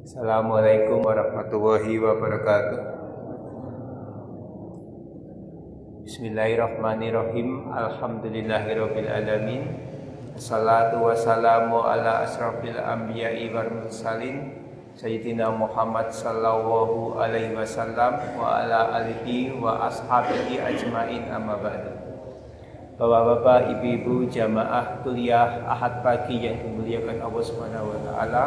Assalamualaikum warahmatullahi wabarakatuh. Bismillahirrahmanirrahim. Alhamdulillahirabbil alamin. Assalatu wassalamu ala asrofil anbiya'i wal mursalin Sayyidina Muhammad sallallahu alaihi wasallam wa ala alihi wa ashabihi ajmain, amma ba'du. Bapak-bapak, ibu-ibu, jamaah kuliah Ahad pagi yang dimuliakan Allah Subhanahu wa taala.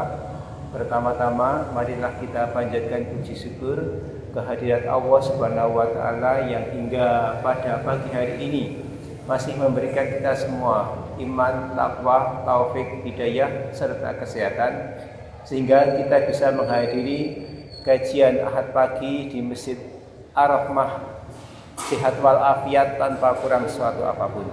Pertama-tama marilah kita panjatkan puji syukur kehadirat Allah Subhanahu wa taala yang hingga pada pagi hari ini masih memberikan kita semua iman, takwa, taufik, hidayah serta kesehatan sehingga kita bisa menghadiri kajian Ahad pagi di Masjid Ar-Rahmah sehat walafiat tanpa kurang suatu apapun.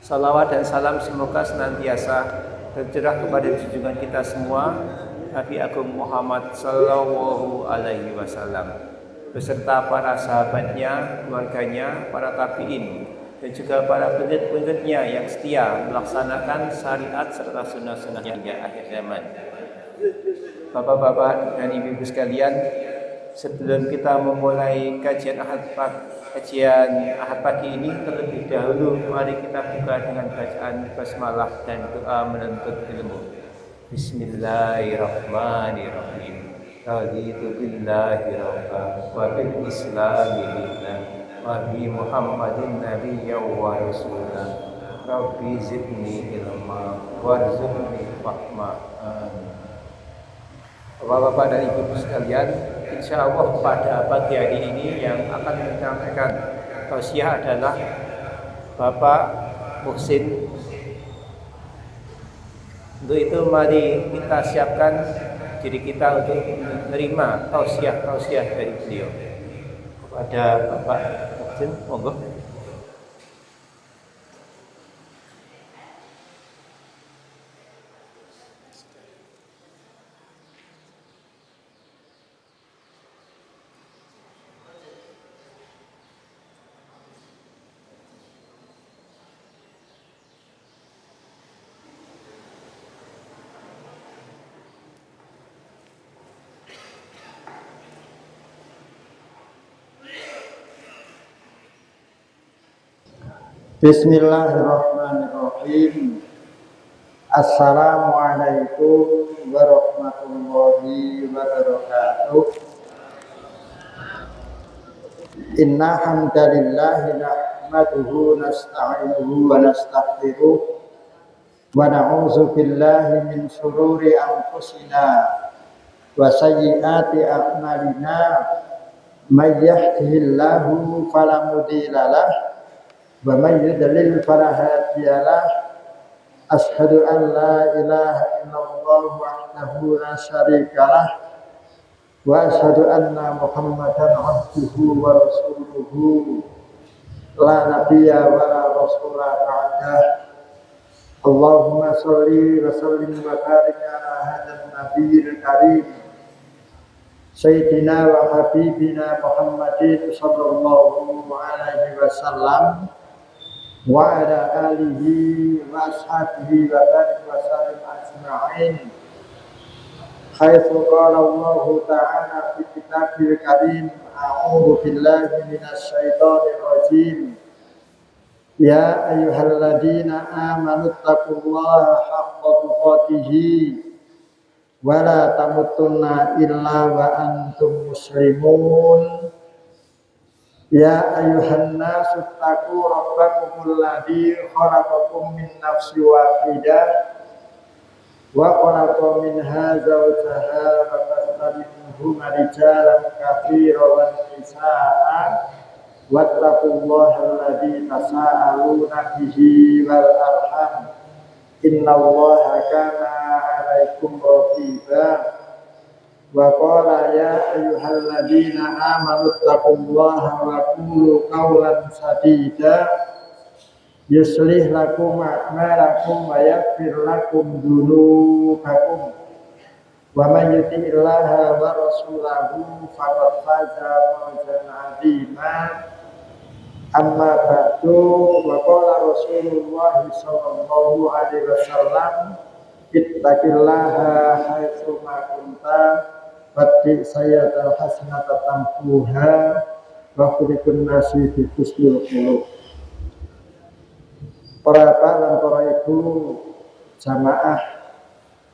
Salawat dan salam semoga senantiasa tercurah kepada junjungan kita semua Nabi Agung Muhammad sallallahu alaihi wasallam beserta para sahabatnya, keluarganya, para tabi'in dan juga para pengikut-pengikutnya yang setia melaksanakan syariat serta sunnah-sunnahnya hingga akhir zaman. Bapak-bapak dan ibu-ibu sekalian, sebelum kita memulai kajian Ahad pagi ini, terlebih dahulu mari kita buka dengan bacaan basmalah dan doa menuntut ilmu. Bismillahirrahmanirrahim. Raditu billahi rabban wa bil islami dinan wa bi Muhammadin nabiyyan wa rasulan. Rabbi zidni ilma warzuqni fahma. Bapak-bapak dan ibu sekalian, insya Allah pada pagi hari ini yang akan menyampaikan tausiah adalah Bapak Muhsin. Untuk itu mari kita siapkan diri kita untuk menerima tausiah dari beliau. Kepada Bapak Muhsin, monggo. Bismillahirrahmanirrahim. Assalamualaikum warahmatullahi wabarakatuh. Inna hamdalillahi nahmaduhu nasta'inuhu wa nastaghfiruh wa na'udzu billahi min shururi anfusina wa sayyiati a'malina. May yahdihillahu fala mudilla lahu wa may yudlil fala hadiya lahu. Asyhadu an la ilaha illallah wahdahu la syarika lah wa asyhadu anna Muhammadan abduhu wa rasuluhu la nabiyya wa la rasula ba'dah. Allahumma sholli wa sallim wa barik ala hadzal nabiyil karim sayyidina wa habibina Muhammadin sallallahu alaihi wasallam wa ala alihi wa ashabihi wa barik wa sallim ajma'in. Haitsu qala Allah ta'ala fi kitabil karim, a'udzu billahi minasy syaithanir rajim. Ya ayyuhalladzina amanu taqullaha haqqa tuqatih wa la tamutunna illa wa antum muslimun. Ya ayyuhan nasu taqu rabbakumul ladzi khalaqakum min nafsin wahidah wa khalaqa minha zawjaha wa bassa minhuma rijalan katsiran wa nisaa'a wattaqullaha alladzi tasaaluna bihi wal arham innallaha kana 'alaikum raqiba. Wa qala ya ayyuhalladzina amanu taqullaha wa qulu qawlan sadida yuslih lakum a'malakum wa yaghfir lakum dzunubakum wa may yuti'illaha wa rasulahu faqad faza fawzan 'azima. Amma ba'du, wa qala Rasulullah sallallahu alaihi wasallam ittaqillaha haitsu ma kunta wati sayyatal hasanata tampuha wa kulikun nasi fi husnul khuluq. Para bapak dan para ibu jamaah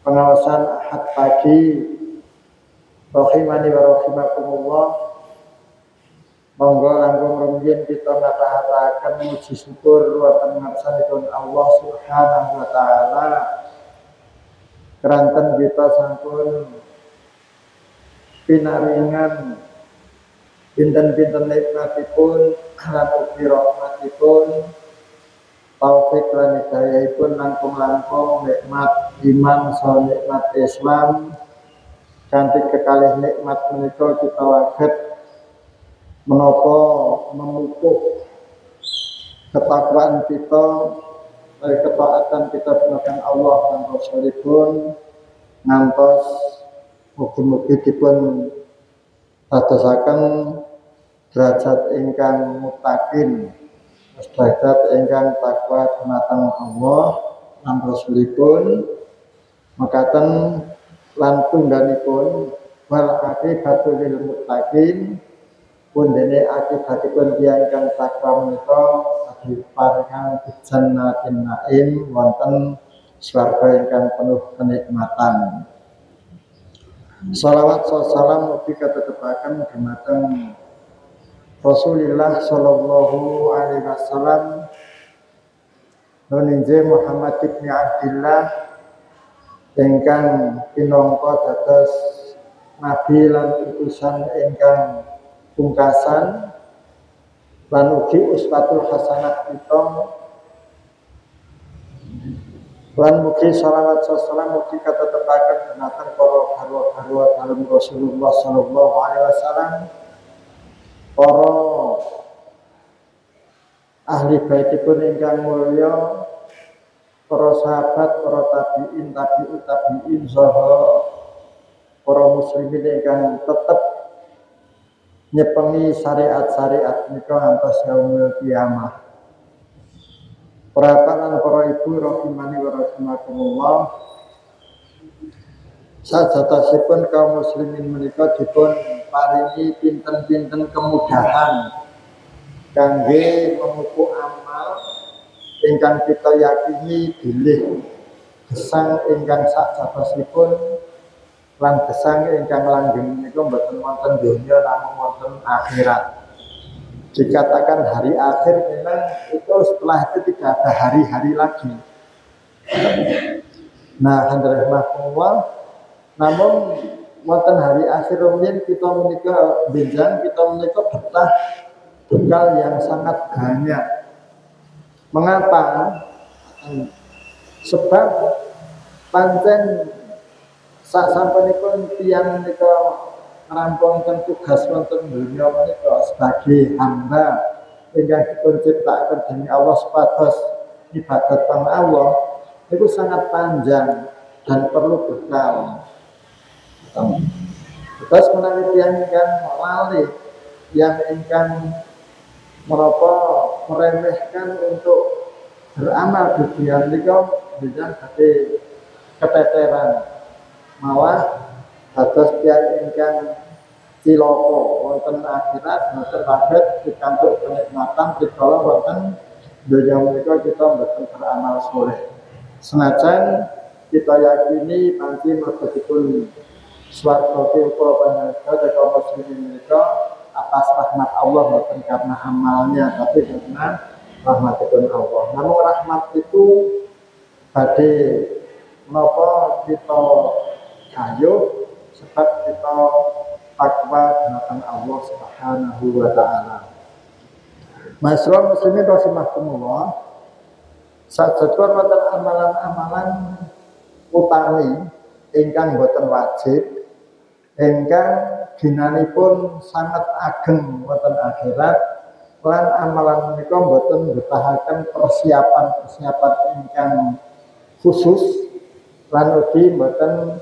pengawasan Ahad pagi rahimani wa rahimakumullah, monggo langkung rumiyin kita ngatahataken muji syukur wonten ngarsanipun Allah Subhanahu wa taala keranten kita sampun pinaringan pinten-pinten nikmatipun lan ugi rahmatipun, taufik lan hidayahipun langkung-langkung nikmat iman saha nikmat Islam. Kanthi kekalih nikmat menika kita waget menapa memupuk ketakwaan kita, ketaatan kita kepada Allah dan Rasulipun ngantos mugi-mugi dipun dadosaken derajat ingkang muttaqin, derajat ingkang takwa dumateng Allah lan Rasulipun, makaten lan tungganipun wal aqibatu lil muttaqin, pun dene akibatipun tiyang ingkang takwa menika diparingan jannatin naim wonten swarga ingkang penuh kenikmatan. Shalawat salam ugi katetepaken dumateng Rasulullah sallallahu alaihi wasallam nuninje Muhammad ibn Abdillah ingkang pinangka dados nabi lan utusan ingkang pungkasan lan ugi uswatul hasanah kita, lan mugi shalawat salam mugi katetepaken dumateng para garwa-garwa dalem Rasulullah sallallahu alaihi wasallam, para ahli baitipun ingkang mulya, para sahabat, para tabi'in, tabi'ut tabi'in saha para muslimin ingkang tetep nyepengi syariat-syariat menika ngantos yaumul kiamah. Para bapak lan para ibu rahimani wa rahimakumullah, sajatosipun kaum muslimin menika dipun paringi pinten-pinten kemudahan kangge memupuk amal ingkang kita yakini bilih gesang ingkang sajatosipun lan gesang ingkang langgeng menika mboten wonten donya namung wonten akhirat. Dikatakan hari akhir memang itu setelah itu tidak ada hari-hari lagi. Nah, alhamdulillah, namun wonten hari akhir rumiyin kita menika benjang, kita menika betah bekal yang sangat banyak. Mengapa? Sebab pancen sasampunipun tiyang menika ngrampungaken tugas wonten donya menika sebagai hamba ingkang dipun ciptakaken dening Allah supados ibadat kang Allah itu sangat panjang dan perlu bekal. Terus menawi tiyang ingkang lali, yang ingkang menapa meremehkan untuk beramal di dunia menika dengan badhe keteteran, malah dados tiyang ingkang cilaka wonten akhirat boten saged pikantuk kenikmatan rikala wonten donya menika kita boten beramal saleh. Senajan kita yakini panci mlebetipun swarga tilka panjenengan kaum muslimin menika atas rahmat Allah, bukan karena amalnya, tapi karena rahmatipun Allah. Namun rahmat itu badhe menapa kita kayuh sebab kita takwa dumateng Allah Subhanahu wa taala. Masyaallah muslimin rahimakumullah, sajadipun wonten amalan-amalan utami ingkang boten wajib, ingkang ginanipun sangat ageng wonten akhirat, lan amalan menika boten mbetahaken persiapan-persiapan ingkang khusus, lan ugi boten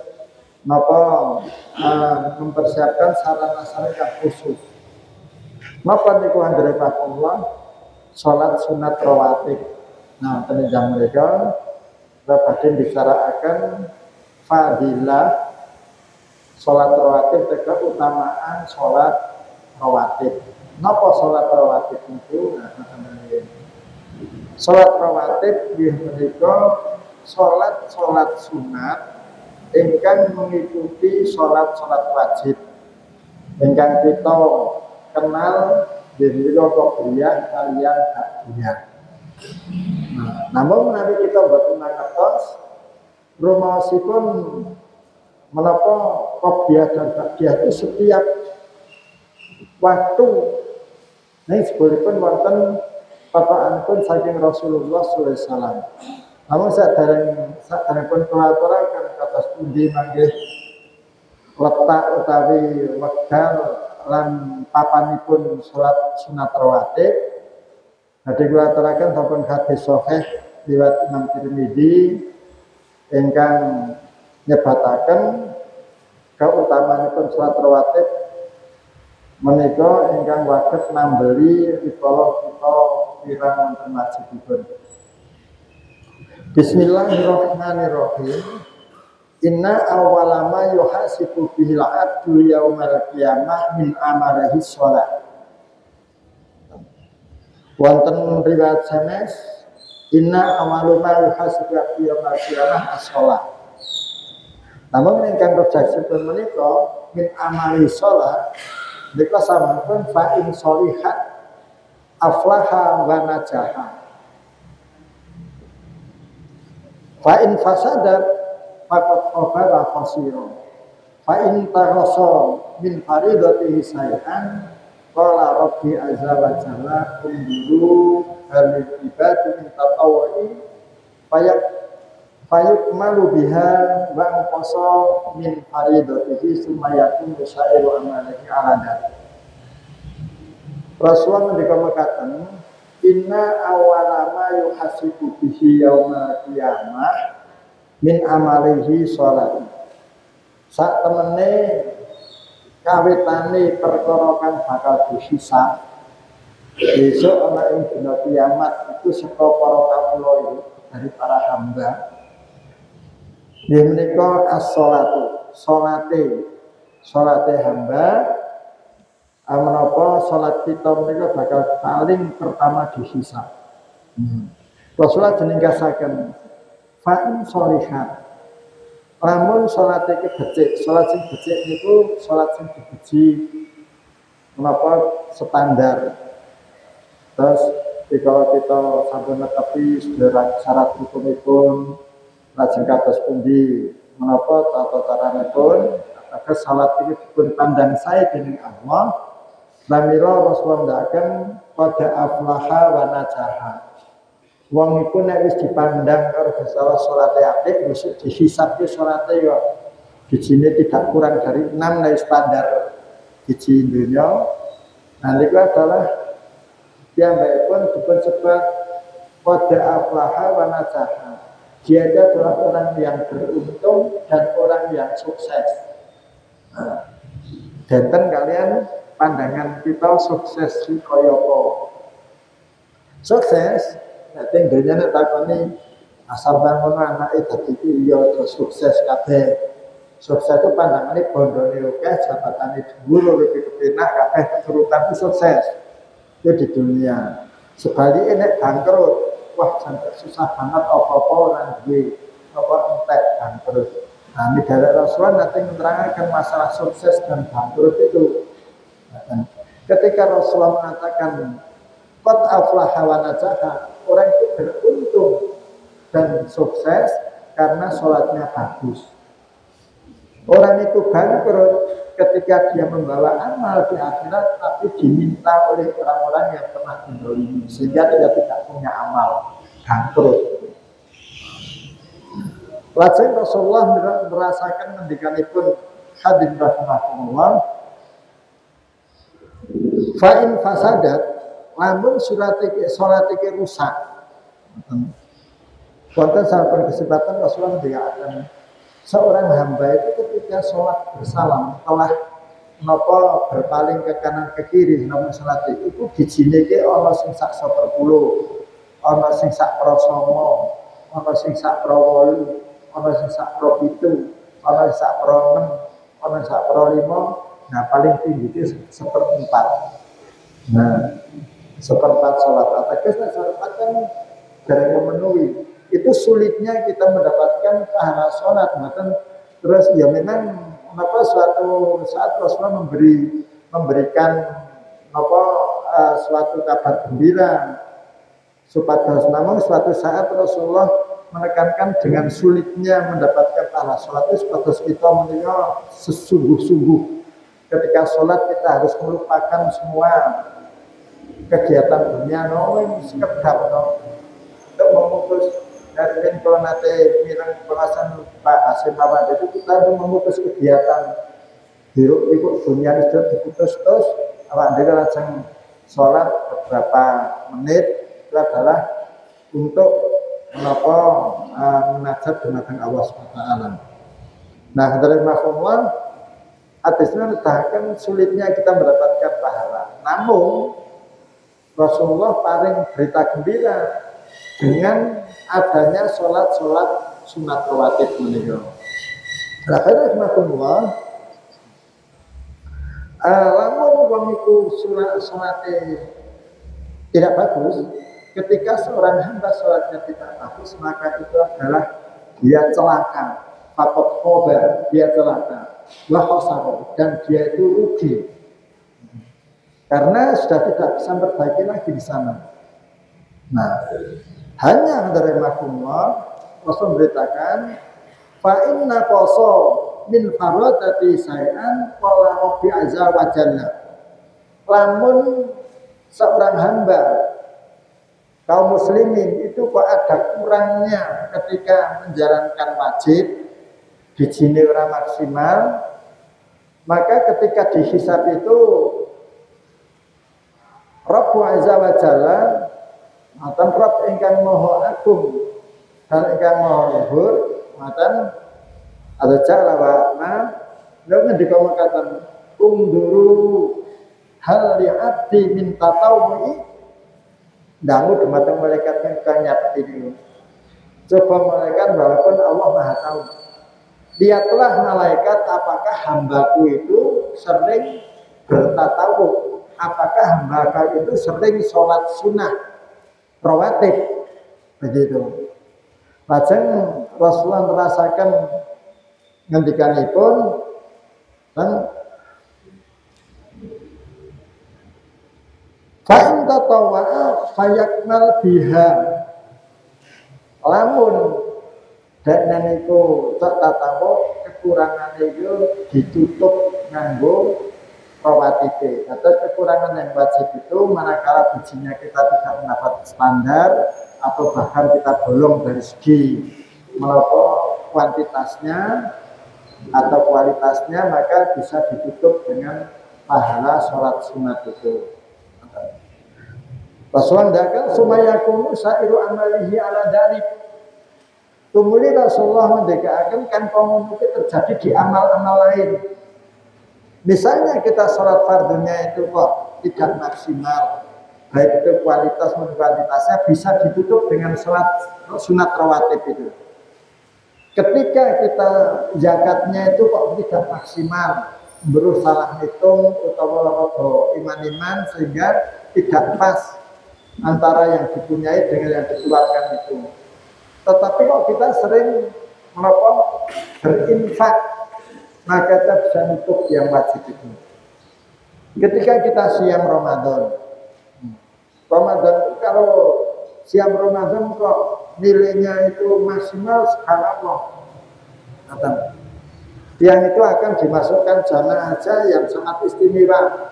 mempersiapkan sarana-sarana yang khusus. Napa niku andharaipun salat sunat rawatib. Nah, tenjang mereka badhe bicaraken fadilah salat rawatib teka utamaan salat rawatib. Napa salat rawatib itu? Salat rawatib inggih menika salat sunat ingkang mengikuti salat wajib ingkang kita kenal dene qobliyah kaliyan ba'diyah. Namun menawi kita boten ngertos rumaosipun menapa qobliyah dan ba'diyah itu setiap waktu ning sebelipun wonten papaanipun saking Rasulullah sallallahu alaihi wasallam. Namun saderengipun kelaturan kados pundi manggih letak utawi wekdal lan papanipun salat sunat rawatib. Badhe kula aturaken sampun hadis sahih liwat Imam Tirmidzi ingkang nyebataken kautamanipun salat rawatib menika ingkang waget nambeli rikala kita pirang wonten masjidipun. Bismillahirrahmanirrahim. Inna awwala ma yuhasibu bihil 'abdu yaumal qiyamah min amalihi shalah. Wonten riwayat sanes inna awwalu ma yuhasibu abdu yaumal qiyamah as-shalah. Namun ingkang redaksipun menika min amali shalah menika sampun fa in sholihat aflaha wa najaha. Fa in fasadat faqad khaba khasira. Fa in tarasa min faridatihi say'an qala rabbi azza wa jalla undiru halil ibadi min tatawwu'i fayukmalu biha wa anqasa min faridatihi summa yakunu sa'iru amalihi aladat. Rasulullah ngendika mekaten inna awwala ma yuhasibu bihi yaumal qiyamah min amalihi shalat. Sak temene kawitane perkara kang bakal dihisab besok ana ing dina kiamat itu saka para kawula iki dari para hamba. Nggih menika as-shalatu, salate hamba. Menapa salat kita menika bakal paling pertama dihisab. Rasulullah jenengkasaken fa'in sholihat. Lamun salat iki becik, salat sing becik niku salat sing dipuji menapa standar. Terus kalau kita sampun netepi syarat hukumipun lajeng kados pundi menapa tata caranipun agar salat iki dipun pandang sae dening Allah. Lamira Rasulullah ndaken pada aflaha wa najaha. Wong iku nek wis dipandang karo salate apik wis dihisab ki salate yo bijine tidak kurang dari 6 dari standar biji dunya. Nah niku adalah piyambakipun dipun sebat pada aflaha wa najaha. Dia adalah orang yang beruntung dan orang yang sukses. Danten kalian pandangan kita sukses ki kaya apa? Sukses nek teng donya nek takoni asal bangun anake dadi iya terus sukses kabeh. Sukses itu pandangane bondone akeh, jabatane dhuwur, uripe kepenak kabeh keturutan itu sukses. Itu di dunia. Sebaliknya nek bangkrut, wah sampai susah banget apa-apa orang duwe apa entek bangkrut. Nah, ini dari Rasulullah nanti menerangkan masalah sukses dan bangkrut itu. Ketika Rasulullah mengatakan qad aflaha wa najaha, orang itu beruntung dan sukses karena sholatnya bagus. Orang itu bangkrut ketika dia membawa amal di akhirat tapi diminta oleh orang-orang yang pernah mendolimi sehingga dia tidak punya amal, bangkrut. Lajeng Rasulullah merasakan mendikanipun hadirin rahimahullah fa'in fasadat lamun salat iki rusak. Wonten sampun kesempatan Rasulullah mengatakan seorang hamba itu ketika sholat bersalam telah napa berpaling ke kanan ke kiri napa salat itu bijine iki ana sing sak 10, ana sing sak prasama, ana sing sak pro 8, ana sing sak pro 7, ana sing sak pro 6, ana sak pro 5. Nah paling tinggi itu seperempat. Nah seperempat sholat atas seperempat kan jarang memenuhi. Itu sulitnya kita mendapatkan pahala sholat. Bahkan terus ya memang apa suatu saat Rasulullah memberikan apa suatu kabar gembira supados, namun suatu saat Rasulullah menekankan dengan sulitnya mendapatkan pahala sholat itu supados kita mendengar sesungguh-sungguh ketika sholat kita harus melupakan semua kegiatan dunia sekedap untuk memutus dari kalau nanti mirang pengasan Pak Hasim Awad itu kita untuk memutus kegiatan hirup ikut dunia itu diputus terus awak dia langsung sholat beberapa menit itu adalah untuk menapa munajat dumateng Allah SWT. Nah dari mahfumwan hadisnya menetapkan sulitnya kita mendapatkan pahala. Namun Rasulullah paling berita gembira dengan adanya sholat-sholat sunat rawatib menika. Akhirnya rahmatullah, lamun wong iku sholatnya tidak bagus, ketika seorang hamba sholatnya tidak bagus, maka itu adalah dia celaka, fakot khobar, dia celaka, wahosaro, dan dia itu rugi. Karena sudah tidak bisa memperbaiki lagi di sana. Nah, hanya dari mahkumullah Rasul memberitakan fa inna qaso min faradati say'an qala rabbi azza wa jalla. Lamun seorang hamba kaum muslimin itu kok ada kurangnya ketika menjalankan wajib dijine ora maksimal, maka ketika dihisab itu Rabbu azza wa jalla matan Rabb ingkang maha agung dan ingkang maha luhur matan ada cara wa lha ngendika makaten unduru hal li abdi min tatawwi dangu dumateng malaikat ingkang nyati niku. Coba malaikat walaupun Allah Maha tahu. Lihatlah malaikat apakah hambaku itu sering bertatawuf. Apakah hamba itu sering sholat sunnah rawatib begitu. Lajeng Rasulullah merasakan ngendikanipun dan fa in tatawwa'a fayakmal biha. Lamun dan itu tak tatawo kekurangan itu ditutup nganggo rawatib. Atau kekurangan yang wajib itu manakala bijinya kita tidak mendapat standar atau bahkan kita bolong dari segi melakukan kuantitasnya atau kualitasnya, maka bisa ditutup dengan pahala sholat sunat itu. Rasulullah mengatakan sumayakumu sairu amalihi ala dalik. Kemudian Rasulullah mendekatkan kan mungkin terjadi di amal-amal lain. Misalnya kita sholat fardunya itu kok tidak maksimal, baik itu kualitas maupun kuantitasnya bisa ditutup dengan sholat sunat rawatib itu. Ketika kita zakatnya itu kok tidak maksimal, baru salah hitung atau iman-iman sehingga tidak pas antara yang dipunyai dengan yang dikeluarkan itu. Tetapi kok kita sering berinfak, maka kita bisa nutup yang wajib itu. Ketika kita siam Ramadan kalau siam Ramadan kok nilainya itu maksimal subhanallah. Yang itu akan dimasukkan jamaah aja yang sangat istimewa.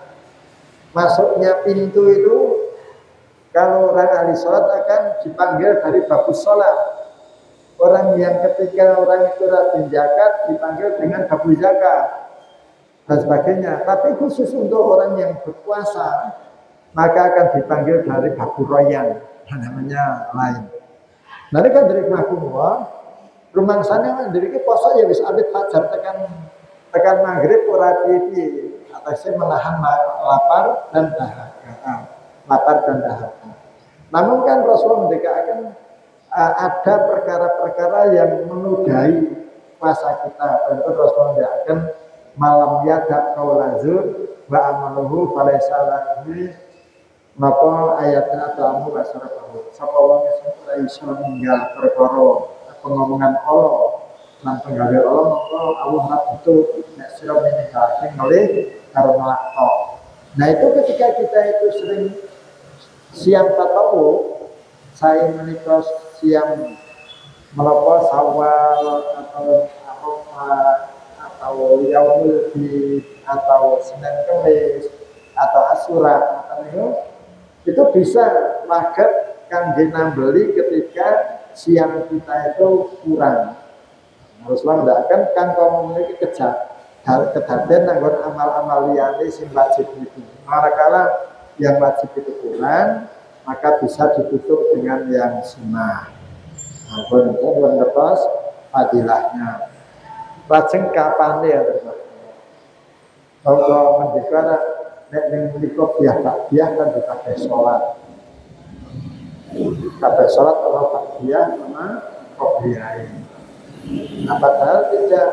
Masuknya pintu itu kalau orang ahli sholat akan dipanggil dari babus sholat. Orang yang ketika orang itu rajin zakat dipanggil dengan babus zakat dan sebagainya. Tapi khusus untuk orang yang berpuasa maka akan dipanggil dari babu royan, namanya lain. Nanti kan dari mahkumullah rumah sana dari puasa ya bisa abid fajar tekan maghrib ora piye atasnya menahan lapar dan dahaga. Namun kan Rasulullah mendekatkan ada perkara-perkara yang menodai puasa kita. Tentu Rasulullah akan malam yadak kaulazur wa amaluhu falaisa lahu napa ayatnya atau amu wasarabahu. Sapa wong sing ora iso ninggal perkara pengomongan Allah lan penggawe Allah maka Allah ora butuh nek sira meninggalake oleh karo nglakto. Nah itu ketika kita itu sering siang tatawu, saya menikah siang melakukan sawal atau yaumul bid atau Senin Kemis atau Asyura itu bisa maget kangge nambeli ketika siang kita itu kurang. Rasulullah tidak akan kan kamu memiliki kedadian nanggon amal-amal liyane sing wajib itu. Manakala yang wajib itu kurang, maka bisa ditutup dengan yang sunnah. Pun lepas fadilahnya. Lajeng kapan ya teman? Kalau mendekara nek ning menika biah kan dipakai sholat. Pakai sholat kalau biah sama qobliyah. Nah, padahal tidak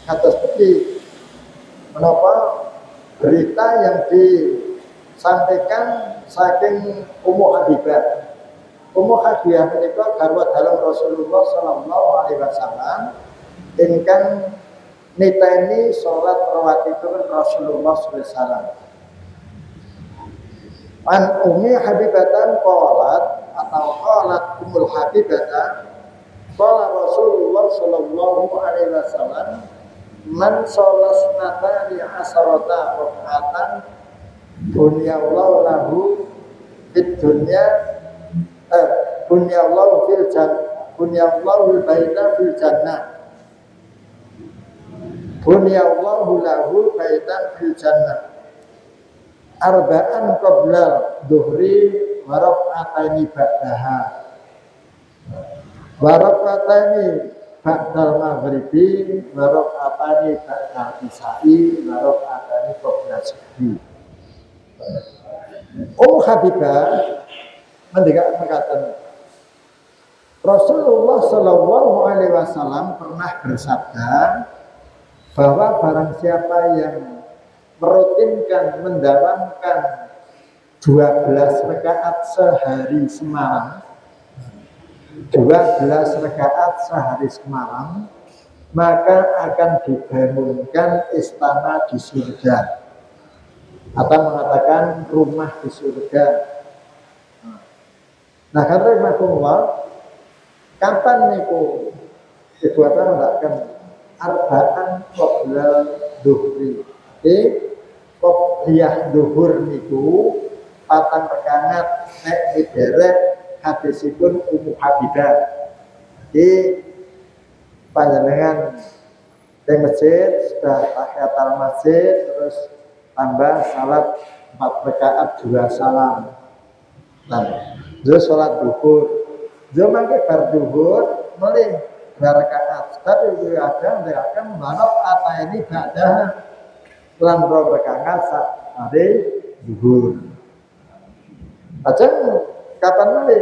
kata seperti menapa berita yang disampaikan saking Ummu Habibah. Ummu Habibah menika garwa dalam Rasulullah sallallahu alaihi wasallam ingkang niteni salat rawatibipun Rasulullah sallallahu alaihi wasallam. An Ummi Habibatan qalat atau qalat Ummul Habibatan qala Rasulullah sallallahu alaihi wasallam man sholas natani asarata rakaatan bunyallahu lahu fid dunya bunyallahu fil jannah bunyallahu baita fil jannah bunyallahu lahu baita fil jannah arba'an qabla dhuhri wa rak'ataini ba'daha wa rak'ataini ba'dal maghribi wa rak'atani ba'dal isya'i wa rak'atani qabla subuh. Habibah mengatakan Rasulullah sallallahu alaihi wasallam pernah bersabda bahwa barang siapa yang merutinkan mendawamkan 12 rakaat sehari semalam 12 rakaat sehari semalam maka akan dibangunkan istana di surga atau mengatakan rumah di surga. Nah karena Allah kapan niku dibuatkan akan arba'an qabla dhuhri qobliyah dhuhur niku patang rakaat nek diderek hadisipun Ummu Habibah di panjenengan di masjid sudah tahiyatul masjid terus tambah salat 4 rakaat 2 salam dan terus salat duhur dia mangke bar duhur melih 2 rakaat tapi itu ada akan manop apa ini ba'dah lan 2 rakaat saat hari duhur aja kapan mulai?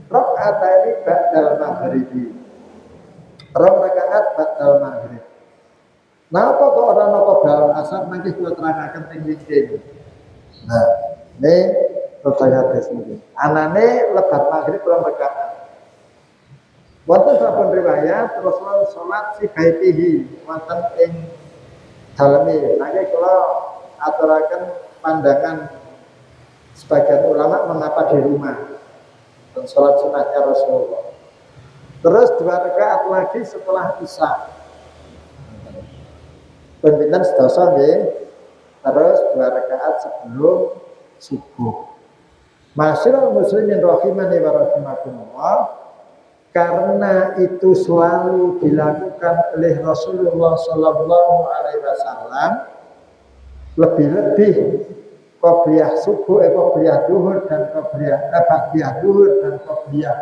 Rakaat ini ba'dal maghribi. 2 rakaat ba'dal maghrib. Napa kok ora napa bal asar mangke kula terangaken teng mriki. Nah, ini pertanyaan ini. Anane lebat maghrib 2 rakaat. Wonten saben riwayat Rasulullah salat si baitihi wonten ing daleme. Nanging kula aturaken pandangan sebagian ulama mengapa di rumah dan sholat sunatnya Rasulullah. Terus 2 rakaat lagi setelah isya. Pembimbingan sedasa nggih. Terus 2 rakaat sebelum subuh. Masyaallah muslimin rahimani wa rahimakumullah. Karena itu selalu dilakukan oleh Rasulullah sallallahu alaihi wasallam lebih-lebih qobliyah subuh, qobliyah duhur dan qobliyah ba'diyah duhur dan qobliyah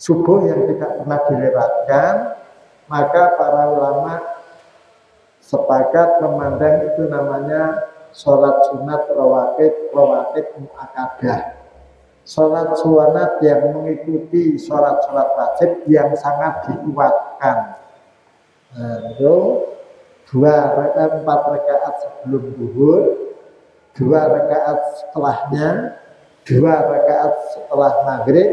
subuh yang tidak pernah dilewatkan, maka para ulama sepakat memandang itu namanya sholat sunat rawatib muakkadah. sholat sunat yang mengikuti sholat-sholat wajib yang sangat dikuatkan. Nah, itu 4 rakaat sebelum zuhur, 2 rakaat setelahnya, 2 rakaat setelah maghrib,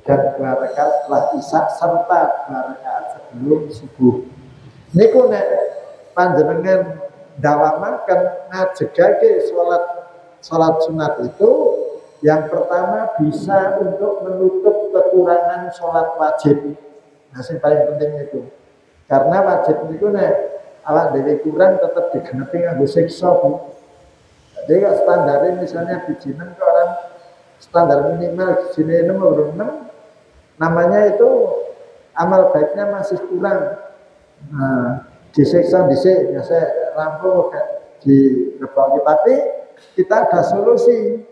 dan 2 rakaat setelah isya, serta 2 rakaat sebelum subuh. Niku nek panjenengan dawamaken ngajegake sholat sunat itu, yang pertama bisa untuk menutup kekurangan sholat wajib. Nah, yang paling penting itu. Karena wajib itu nek awak dhewe kurang tetap digenepi nganggo siksa, Bu. Jadi kalau standarnya misalnya bijinan ke orang standar minimal bijine 6 atau 6, namanya itu amal baiknya masih kurang. Nah, disiksa dhisik, biasa rampung di rebaki, tapi kita ada solusi.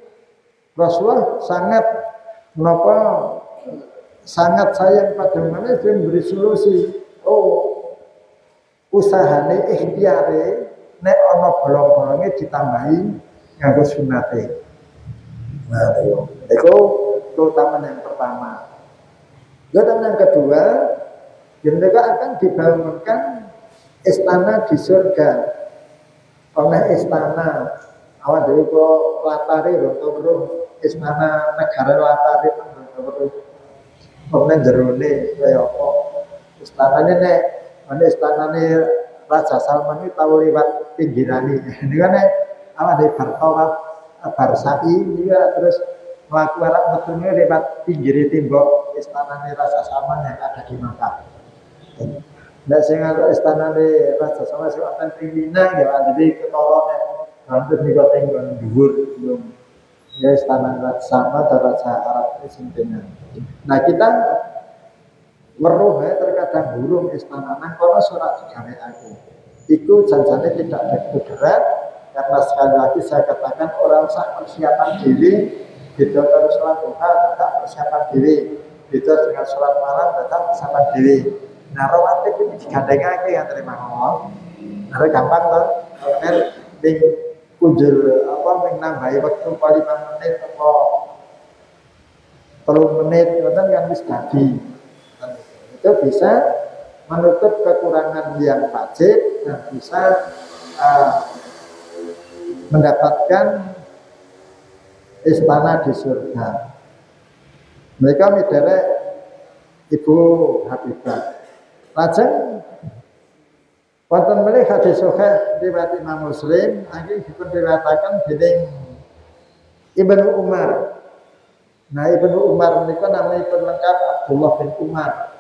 Rasulullah sangat sayang pada mana dia memberi solusi. Usahane ikhtiare nek ana bolong-bolonge ditambahi nganggo sunate. Nah, itu keutamaan yang pertama. Keutamaan yang kedua, mereka akan dibangunkan istana di surga. Oleh istana awak dhewe kok latare roto istana negara latare roto. Wong jerone kaya apa? Istanane nek ana istanane Raja Salman iki tau liwat pinggirane. Ini kan awak dhewe bertawaf bar sa'i juga terus mlaku arah metune lewat pinggire tembok istanane Raja Salman yang ada di Makkah. Nek sing ana istanane Raja Salman sing wonten ing Mina ya dadi ketara nek nanti niku teng dhuwur belum. Ya istana Raja Salman dan Raja Arab ini. Nah, kita weruh terkadang burung istana nang kono surat digaweake. Iku janjane tidak begitu berat karena sekali lagi saya katakan orang sah persiapan diri beda karo sholat duha tetap persiapan diri, beda dengan sholat malam tetap persiapan diri. Nah, rawatib ini digandengake yang terima Allah. Nah, gampang toh. Nek ning kunjul ning nambahi wektu 5 menit atau 3 menit ngoten kan wis dadi. Itu bisa menutup kekurangan yang wajib dan bisa mendapatkan istana di surga. Mereka miderek Ibu Habibah. Lajeng wonten malih hadis sahih riwayat Imam Muslim, iki dipun-riwayataken dening Ibnu Umar. Nah, Ibnu Umar menika namanipun lengkap Abdullah bin Umar.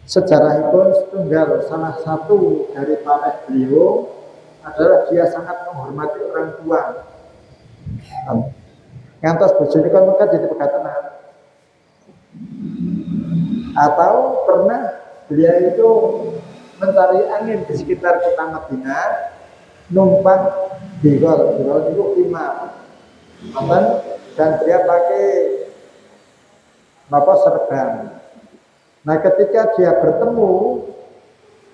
Sejarahipun setunggal salah satu dari para beliau adalah dia sangat menghormati orang tua. Ngantos bojone kon mengkat jadi pegatan. Atau pernah beliau itu mencari angin di sekitar kota Madinah, numpang di gol itu imam, dan dia pakai serban. Nah, ketika dia bertemu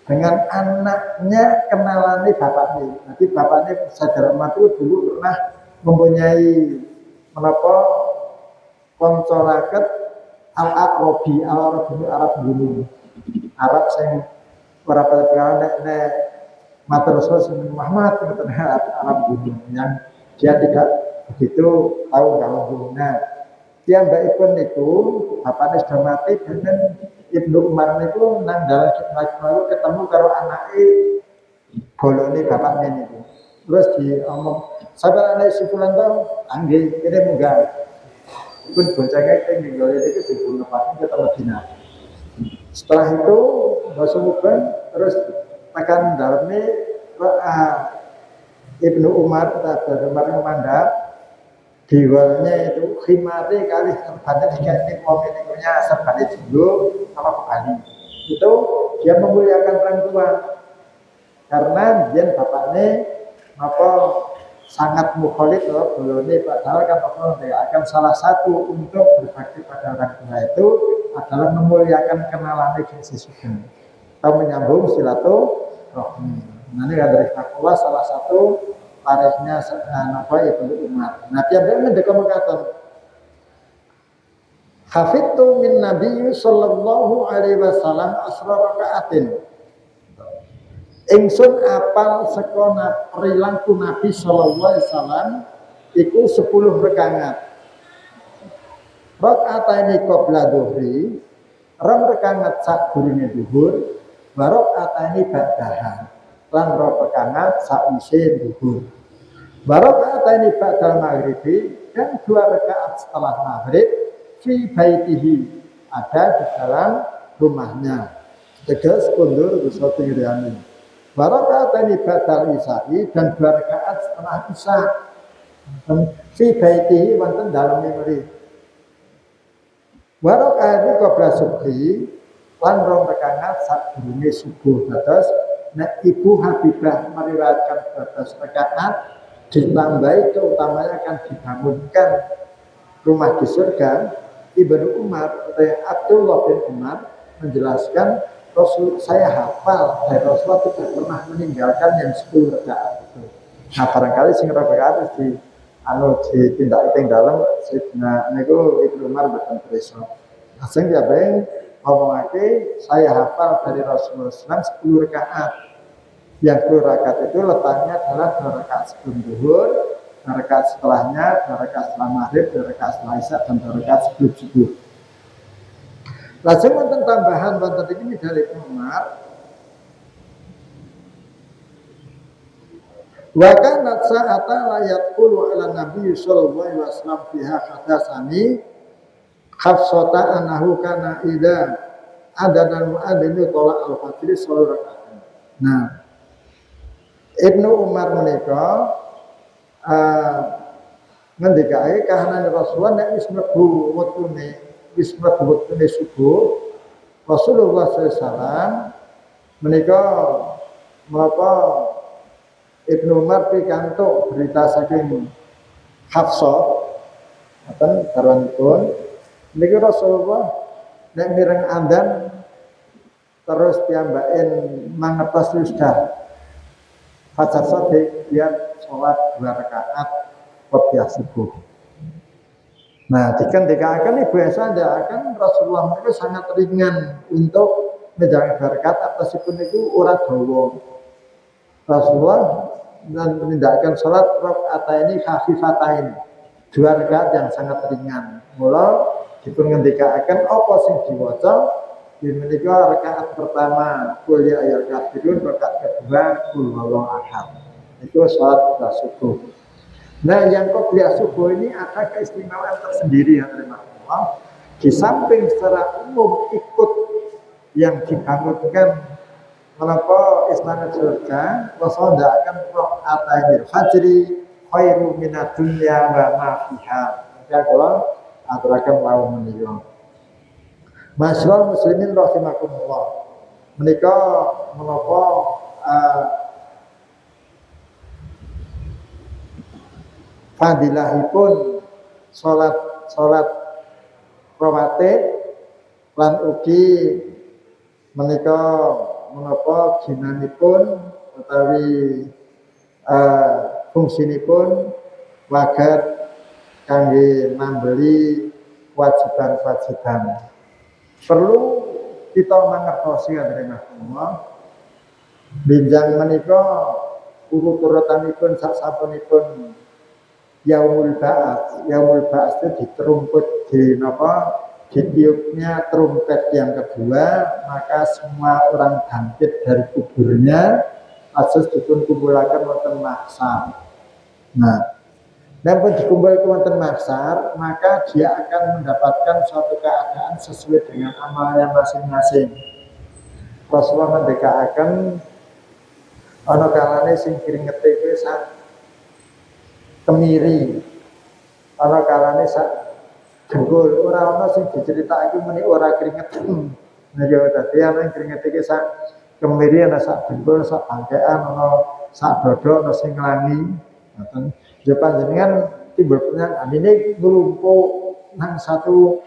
dengan anaknya kenalane bapaknya, nanti bapaknya sadar matu dulu pernah mempunyai konco raket al-Aqrabi, Arab gunung. Arab sing ora pada nek matur Rasul Muhammad Arab gunung yang dia tidak begitu tahu kalau dia mbakipun niku bapaknya sudah mati dan Ibnu Umar niku nang dalan lalu ketemu karo anake bolone bapaknya niku. Terus diomong, "Sabar anak si fulan to, anggih kene munggah." Pun boncengnya ning nggone niku dibunuh pati ke Madinah. Setelah itu Rasulullah terus tekan daleme Ibnu Umar atau mandap diwalnya itu khimari kali serbanya dikasih mobilnya serbanya dulu sama kembali itu dia memuliakan orang tua karena dia bapaknya sangat mukhalif loh belum padahal kan akan salah satu untuk berbakti pada orang tua itu adalah memuliakan kenalan si sugeng atau menyambung silaturahmi. Nanti dari fakultas salah satu parisnya Ibnu Umar. Nah, dia mendekam mengatakan Hafidtu min Nabi sallallahu alaihi wasallam asra rakaatin. Ingsun apal saka perilaku Nabi sallallahu alaihi wasallam iku 10 rakaat. Rakaataini qabla dhuhri, ram rakaat sadurunge zuhur, wa rakaataini ba'daha. Lan rakaat sakwise zuhur. Wa rakaataini ba'dal maghribi, dan 2 rakaat setelah maghrib fi baitihi, ada di dalam rumahnya. Tegas kundur bisa tinggiani. Barakaatani ba'dal isya'i, dan 2 rakaat setelah isya. Fi baitihi wonten dalem mriki. Barakaatani qabla subhi, lan 2 rakaat sadurunge subuh. Terus nek Ibu Habibah meriwayatkan batas rakaat ditambahi keutamanya akan dibangunkan rumah di surga. Ibnu Umar atau Abdullah bin Umar menjelaskan, Rasul saya hafal dari Rasulullah tidak pernah meninggalkan yang 10 rakaat itu. Nah barangkali sing rakaat di ditindak ing dalam sidna niku Ibnu Umar boten preso. Asing ya beng ngomongake saya hafal dari Rasulullah SAW 10 rakaat. Yang 10 rakaat itu letaknya adalah 2 rakaat sebelum zuhur, 2 rakaat setelahnya, 2 rakaat setelah maghrib, 2 rakaat setelah isya, dan 2 rakaat sebelum subuh. Lajeng wonten tambahan wonten iki dari Umar. Wa kanat sa'ata la yaqulu ala Nabi sallallahu alaihi wasallam fiha hadatsani khafsata annahu kana idza adana mu'adzinu tola al-fajr sallallahu rakaat. Nah, Ibnu Umar menika ngendikake kahanan Rasulullah nek wis mlebu wektune subuh, Rasulullah SAW menika menapa Ibnu Umar pikantuk berita saking Hafsah aten garwanipun niki Rasulullah nek mireng adzan terus piyambaken mangertos sudah fajar sadiq dia sholat 2 rakaat qobliyah subuh. Nah, dikendikaken biasa akan Rasulullah itu sangat ringan untuk menjalankan berkat atasipun itu ora dawa. Rasulullah dan menindakkan sholat rakaatain khafifatain, 2 rakaat yang sangat ringan. Mula dipun ngendikaken apa sing diwaca menika rakaat pertama qul ya ayyuhal kafirun, rakaat kedua qul huwallahu ahad. Itu sholat subuh. Nah, yang qobliyah subuh ini ada keistimewaan tersendiri ya teman-teman. Di samping secara umum ikut yang dibangunkan menapa istana surga, Rasulullah akan rakaatainil fajri khairu minad dunya wa ma fiha. Maka kula aturaken wau menika. Masyaallah muslimin rahimakumullah. Menika menapa fadilahipun salat rawatib lan ugi menika menapa ginanipun utawi fungsinipun wagat kangge nambeli kewajiban-kewajiban. Perlu kita mangertosi kadang Allah benjang menika urut-urutanipun sak sapunipun Yaumul Ba'ats. Yaumul Ba'ats itu diterumpet di tiupnya trompet yang kedua, maka semua orang bangkit dari kuburnya, asus dipun kumpulaken wonten mahsyar. Nah, dan pun dikumpulkan wonten mahsyar, maka dia akan mendapatkan suatu keadaan sesuai dengan amalnya masing-masing. Rasulullah mendekaaken ana kalane sing kringete kuwi sak kemiri, ana kalane sak dengkul, ora ana sing diceritake muni ora keringet. Nah ya dadi ana keringet iki sak kemiri, ana sak dengkul, sak bangkean, ana sak dodo, ana sing nglangi. Ngoten. Ya panjenengan timbul pertanyaan, ini nglumpuh nang satu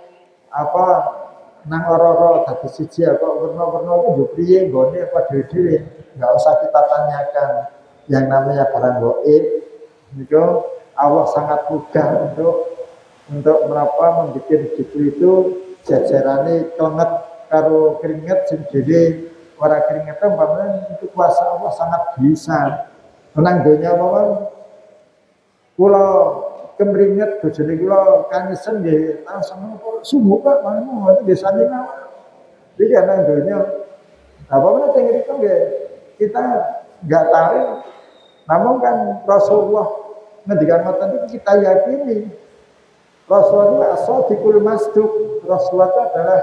nang ora-ora dadi siji kok werna-werna itu yo priye nggone apa dhewe-dhewe. Enggak usah kita tanyakan. Yang namanya barang gaib itu Allah sangat mudah untuk untuk membuat buku itu jajarane kelenget karo keringet sing dhewe ora keringet umpamane itu kuasa Allah sangat bisa. Menang donya mawon kula kemringet bojone kula kanisen nggih langsung sumuk Pak mangko ngoten desane mawon. Iki nang donya apa meneh teng mriko nggih kita enggak tahu. Namun kan Rasulullah ngendikan ngoten iki kita yakini. Rasulullah as-sadiqul masduq. Rasulullah itu adalah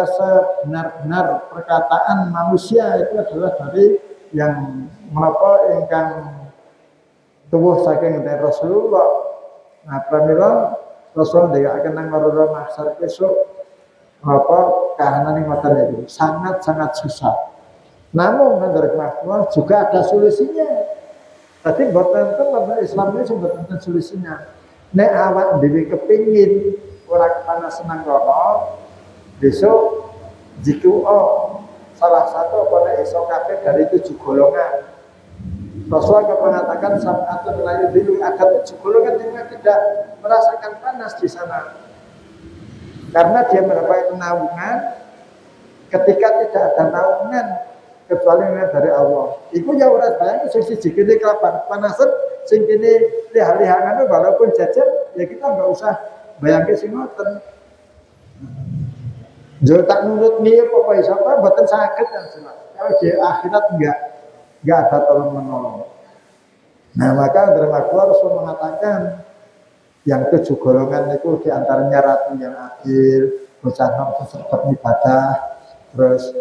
sebenar-benar perkataan manusia itu adalah dari yang ingkang tubuh saking dari Rasulullah. Nah, pramila Rasul ndekake nang ngarana mahsyar besok kahanane ngoten iki sangat susah. Namun menurut Allah juga ada solusinya. Tapi mboten ten Islam ini mboten solusinya. Nek awak dhewe kepingin ora kepanasan nang rono, besok jiku salah satu pada esok kabeh dari 7 golongan. Rasulullah mengatakan sab'atun la yudhilu ada 7 golongan yang tidak merasakan panas di sana. Karena dia mendapat naungan ketika tidak ada naungan kecuali dari Allah. Iku ya ora bayang sing siji kene kelapan panasan sing kene lihat-lihangan walaupun jajan ya kita enggak usah bayangke sing ngoten. Jo tak nurut niye apa iso apa mboten saged kan jelas. Kalau di akhirat enggak ada tolong menolong. Nah, maka dari makhluk Rasul mengatakan yang 7 golongan itu diantaranya ratu yang adil, bocah nom serta ibadah, terus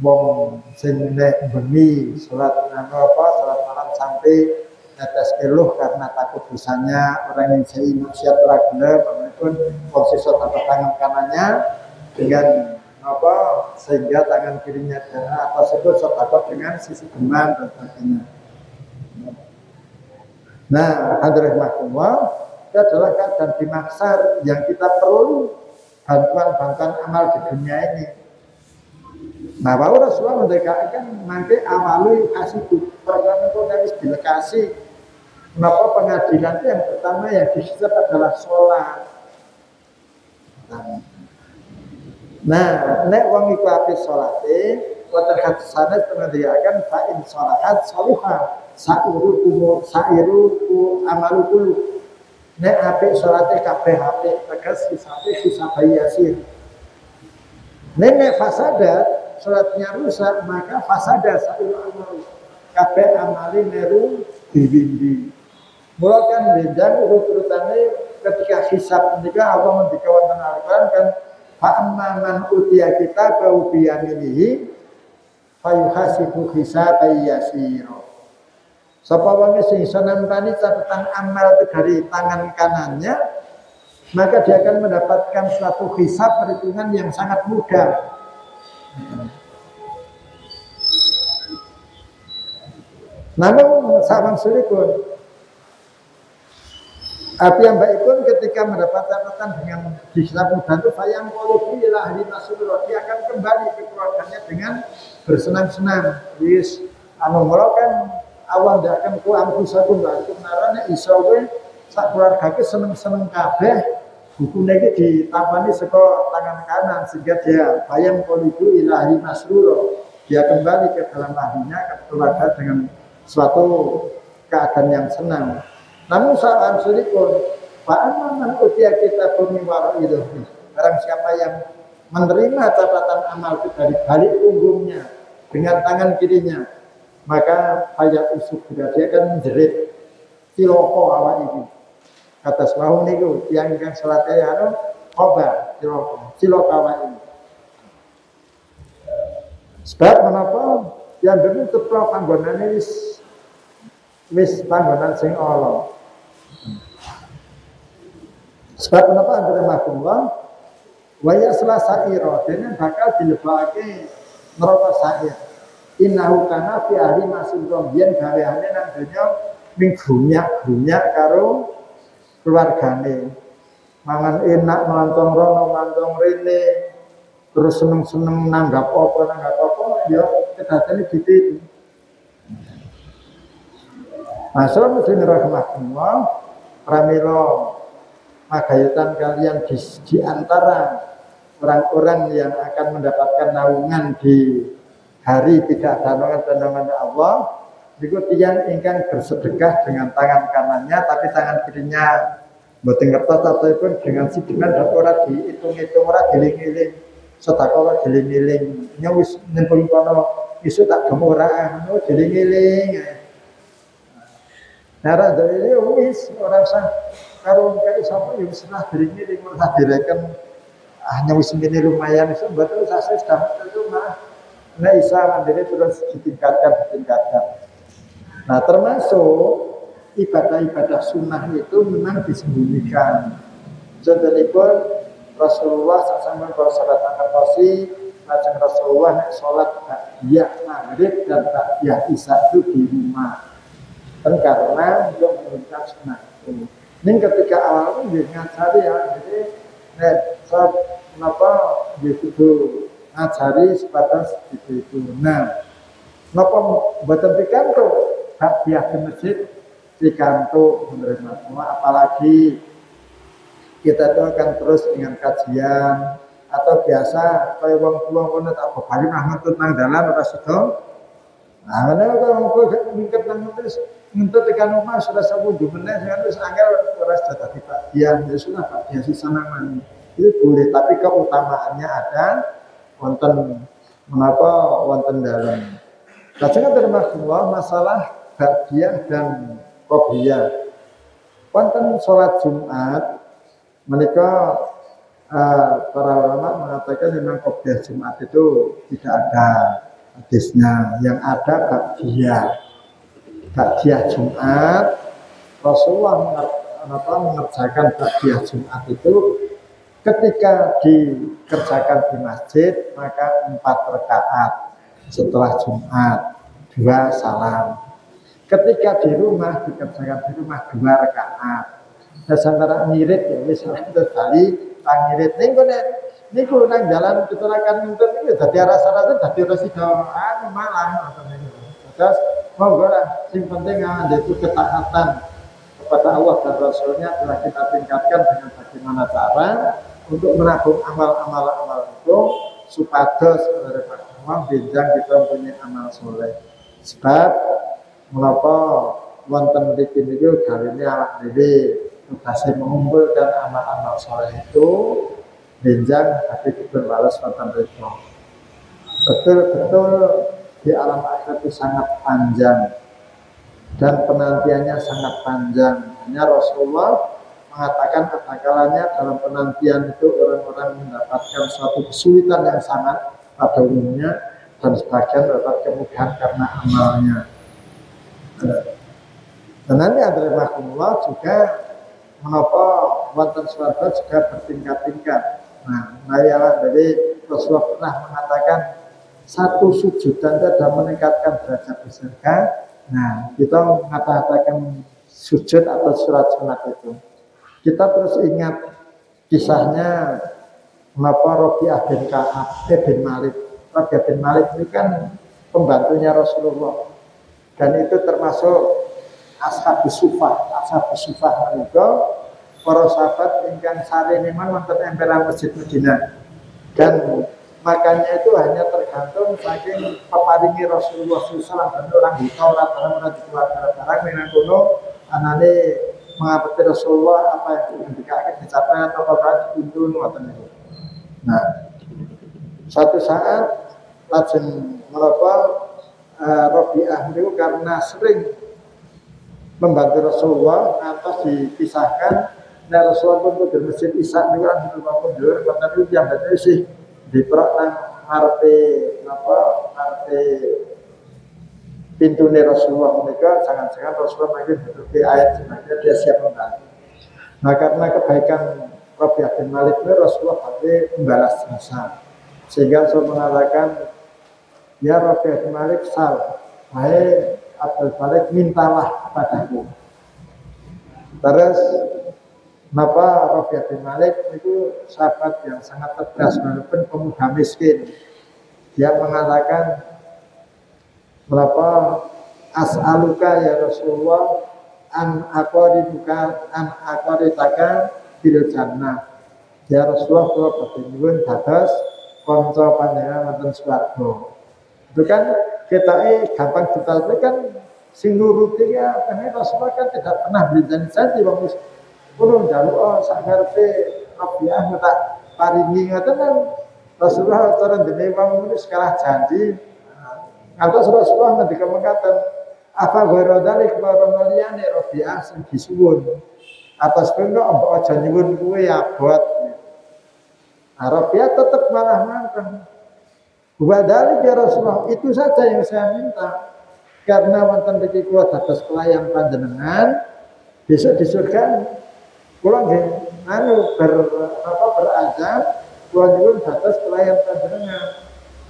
wong sing nek bengi salat salat malam sampai netes keluh karena takut dosanya, orang yang saya maksiat ora gelem pun posisi tangan kanannya dengan sehingga tangan kirinya atas itu sedekah dengan sisi demam dan sebagainya. Nah, hadirin rahmatullah, itu adalah keadaan di mahsyar yang kita perlu bantuan amal di dunia ini. Nah, bahwa Rasulullah mendekatkan nanti amalu hasibu program itu harus dilekasi. Kenapa pengadilan itu yang pertama yang disebut adalah sholat. Nah, nek wong iku apik sholate, wonten hadis sanes pengendikan fa in sholahat sholuha sairu amalu kullu. Nek apik sholate kabeh apik, tegas hisabe yasir. Nek fasadat sholatnya rusak, maka fasada sairu amalu. Kabeh amali meru diwindi. Mula kan bendang urut-urutane ketika hisab menika Allah ngendika wonten Al-Qur'an kan fa'amma man utiya kitabahu bi yaminihi fayuhasibu hisaban yasira. Sapa wong sing iso nampani catatan amal dari tangan kanannya, maka dia akan mendapatkan suatu hisab perhitungan yang sangat mudah. Namun sahabat sulipun arti yang baik pun ketika mendapat catatan dengan hisab mudah itu sayang polusi lahir masyurah, dia akan kembali ke keluarganya dengan bersenang-senang. Wis mula kan awal ndak akan ku ampusakum wa antum narane isawe sak keluarga ke seneng-seneng kabeh bukune iki ditapani saka tangan kanan sehingga dia bayang polusi ilahi masyurah, dia kembali ke dalam lahirnya ke keluarga dengan suatu keadaan yang senang. Namun saat surikun, fa'aman utia kita bumi waro itu. Barang siapa yang menerima catatan amal dari balik punggungnya dengan tangan kirinya, maka hayat usuk juga dia akan menjerit ciloko awal ini. Kata semahu niku yang ingkang salatnya anu obat ciloko awal ini. Sebab menapa yang demi tetap panggonane wis panggonan sing Allah. Sebab kenapa antara mahkumullah waya selasa iro dan bakal dilebake neraka sair. Innahu kana fi ahli masyurah yen gaweane nang donya ning grunyak karo keluargane. Mangan enak, mantong rono, mantong rene, terus seneng-seneng nanggap apa ya kedatane gitu. Masalah muslim rahmatullah pramila magayutan kalian di antara orang-orang yang akan mendapatkan naungan di hari tidak ada naungan Allah. Niku tiyang ingkang bersedekah dengan tangan kanannya, tapi tangan kirinya mboten ngertos ataupun dengan sidengan dan ora diitung-itung, ora giling-giling. Sedekah ora giling-giling. Nyawis nempel kono isu tak gemuraan, giling-giling. Nara dari wis ora usah karo kaya sapa yo wis lah giling-giling ora direken. Hanya wis ngene lumayan iso betul saya sudah itu mah. Nah isa mandiri terus ditingkatkan. Nah termasuk ibadah-ibadah sunnah itu memang disembunyikan. Contohnya Rasulullah SAW kalau salat ngertosi, lajeng Rasulullah nek salat takbiyah maghrib dan takbiyah isya itu di rumah. Dan karena untuk menunjukkan sunnah itu. Ini ketika awal itu ngajari ya, jadi nek kenapa gitu ngajari sebatas itu. Nah, kenapa buatan pikanto takbiyah ke masjid pikanto menerima semua, apalagi kita itu akan terus dengan kajian atau biasa kayak wong tua kono tak bali nang ngentut nang dalan ora sida. Nah, ana wong tua mingket nang terus ngentut tekan omah sudah sabundu meneh terus angel ora dadi takbiyah ya sudah takbiyah sisanangan. Itu boleh, tapi keutamaannya ada wonten menapa wonten dalam. Lajeng termasuk masalah ba'diyah dan qobliyah. Wonten salat Jumat menika para ulama mengatakan memang qobliyah Jumat itu tidak ada hadisnya, yang ada ba'diyah. Ba'diyah Jumat Rasulullah mengerjakan ba'diyah Jumat itu ketika dikerjakan di masjid maka 4 rakaat setelah Jumat, 2 salam. Ketika di rumah dikerjakan di rumah 2 rakaat. Nah, sementara ngirit ya wis terus bali ngirit niku nang jalan kecelakaan nuntun iki dadi rasa-rasa dadi resiko malah ngoten niku. Terus monggo lah sing penting itu ketaatan kepada Allah dan Rasulnya telah kita tingkatkan dengan bagaimana cara untuk menabung amal-amal itu supados semua benjang kita mempunyai amal soleh. Sebab menapa wonten mriki niku garine awak dhewe tugasé mengumpulkan amal-amal soleh itu benjang tapi kita balas wonten mriki. Betul-betul di alam akhirat itu sangat panjang dan penantiannya sangat panjang. Hanya Rasulullah mengatakan katakannya dalam penantian itu orang-orang mendapatkan suatu kesulitan yang sangat pada umumnya dan sebagian dapat kemudahan karena amalnya. Dan nanti Rahimahullah juga menapa wonten swarga juga bertingkat-tingkat. Nah, dari Rasulullah pernah mengatakan satu sujudan sudah meningkatkan derajat di surga. Nah, kita mengatakan sujud atau surat sunat itu. Kita terus ingat kisahnya mengapa Rabi'ah bin Ka'ab bin Malik. Rabi'ah bin Malik ini kan pembantunya Rasulullah. Dan itu termasuk Ashabus Sufah itu para sahabat ingkang sareniman wonten emperan Masjid Madinah. Dan makanya itu hanya tergantung saking peparingi Rasulullah SAW dan orang buta orang barang dengan kuno anane mengabdi Rasulullah apa yang dikatakan dicapai atau apa dituntun ngoten niku. Nah, suatu saat lajeng menapa Rabi'ah niku karena sering membantu Rasulullah atas dipisahkan. Nah, Rasulullah pun di masjid Isya niku kan rumah mundur ngoten niku yang dadi sih diprok nang ngarepe pintune Rasulullah menika jangan-jangan Rasulullah mungkin berupi ayat sebenarnya dia siap membantu. Nah, karena kebaikan Rabi'ah bin Malik ini Rasulullah pasti membalas jasa. Sehingga Rasul mengatakan, ya Rabi'ah bin Malik sal, wahai Abdul Malik mintalah padaku. Terus kenapa Rabi'ah bin Malik itu sahabat yang sangat tegas walaupun pemuda miskin. Dia mengatakan, berapa as'aluka ya Rasulullah an aqaritaka fil jannah. Ya Rasulullah kula badhe nyuwun dados kanca panjenengan wonten swarga. Itu kan kita gampang ditalte kan sing nuruti ya karena Rasulullah kan tidak pernah beri janji wong wis kulo njaluk sak ngarepe Rabiah tak paringi ngoten kan Rasulullah cara dene wong wis kalah janji. Ngantos Rasulullah ngendika mengatakan apa gharadalik barang liyane Rabiah sing disuwun. Atas kono mbok aja nyuwun kuwe abot. Rabiah tetap malah mangkang. Wadalik ya Rasulullah, itu saja yang saya minta. Karena wonten mriki kula dados pelayan panjenengan, besok di surga kula nggih berazam kula nyuwun dados pelayan panjenengan.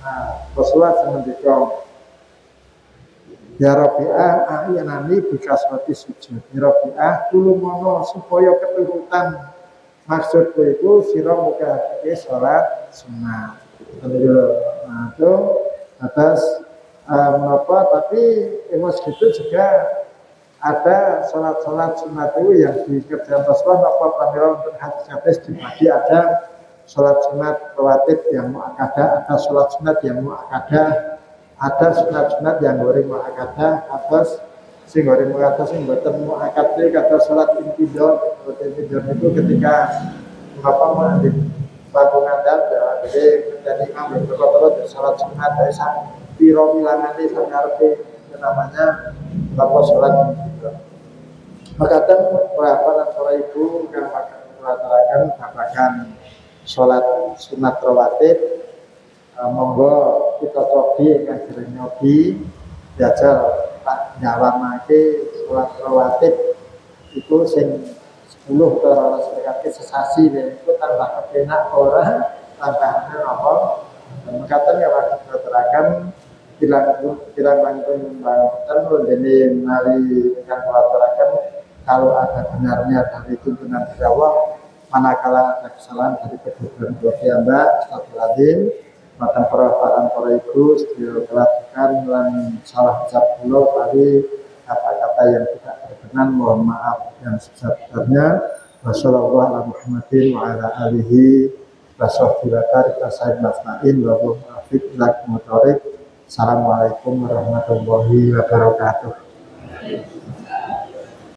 Nah, Rasulullah ngendika, ya Rabi'ah ahyanani bikaswati sujud. Ya Rabi'ah tulumono supaya keturutan. Maksudku itu sira muga salat sunat. Nah, itu atas tapi emas gitu juga ada salat sunat itu yang dikerjakan Rasulullah apa pangeran untuk hadis dibagi ada salat sunat rawatib yang muakkadah, ada salat sunat yang muakkadah, ada sunat yang goreng muakkadah, atas sing goreng muakkadah sing mboten muakkadah kata salat intidor itu ketika mandi bangunan dan jadi menjadi imam berkota-kota salat sunat dari piro bilangan di sangarpe namanya apa salat intidor. Maka kan berapa dan para ibu yang mengatakan babakan salat sunat rawatib monggo kita cobi yang sering nyobi jajal tak nyawamake salat rawatib itu sing 10 terus berarti sesasi itu tambah kepenak orang tambahnya apa mengatakan ya waktu terangkan bilang bangun jadi mari yang mengatakan kalau ada benarnya dari tuntunan Allah manakala ada kesalahan dari kedua belah Mbak Astagfirullahaladzim maka para ibu setia melakukan dan salah ucap pulau tadi kata-kata yang tidak berkenan mohon maaf yang sebesar-besarnya. Wassalamualaikum warahmatullahi wabarakatuh. Assalamualaikum warahmatullahi wabarakatuh.